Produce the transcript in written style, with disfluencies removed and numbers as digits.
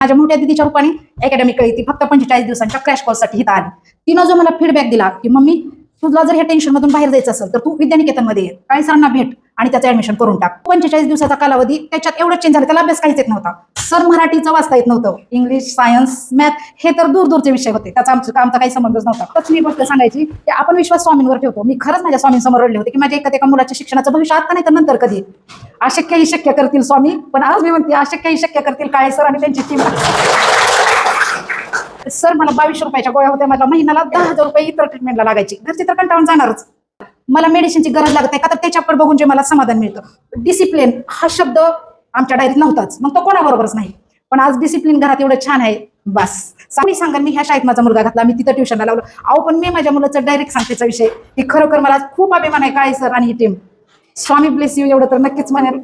माझ्या मोठ्या दिदीच्या रूपाने अकॅडमिक ती फक्त 45 दिवसांच्या क्रॅश कोर्ससाठी इथं आली. तिनं जो मला फीडबॅक दिला की मम्मी तुला जर ह्या टेन्शन मधून बाहेर जायचं असेल तर तू विद्यानिकेतनमध्ये ये, काही सरांना भेट आणि त्याचं ऍडमिशन करून टाक. 45 दिवसाचा कालावधी त्याच्यात एवढं चेंज झालं. त्याला अभ्यास काहीच येत नव्हता. सर मराठीचं वाचता येत नव्हतं, इंग्लिश सायन्स मॅथ हे तर दूरचे विषय होते, त्याचा आमचा काही संबंधच नव्हता. तर मी गोष्ट सांगायची की आपण विश्वास स्वामींवर ठेवतो. मी खरंच माझ्या स्वामींसमोर रडले होते की माझ्या एका मुलाच्या शिक्षणाचं भविष्य आता नाही तर नंतर कधी. अशक्यही शक्य करतील स्वामी, पण आज मी म्हणते अशक्यही शक्य करतील काळे सर आणि त्यांची टीम. सर मला 2200 रुपयाच्या गोळ्या होत्या, मला महिन्याला 10,000 रुपये इतर ट्रीटमेंटला लागायची. घरचे तर कंटाळून जाणारच. मला मेडिसिनची गरज लागत नाही का तर त्याच्याकडे बघून जे मला समाधान मिळतं. डिसिप्लिन हा शब्द आमच्या डायरीत नव्हताच, मग तो कोणाबरोबरच नाही. पण आज डिसिप्लिन घरात एवढं छान आहे. बस मी सांगा, मी ह्या शाळेत माझा मुलगा घातला, मी तिथं ट्युशनला लावलं. अहो पण मी माझ्या मुलाचं डायरेक्ट सांगतेचा विषय की खरोखर मला खूप अभिमान आहे काळे सर आणि ही टीम. स्वामी ब्लेस यू एवढं तर नक्कीच म्हणेल.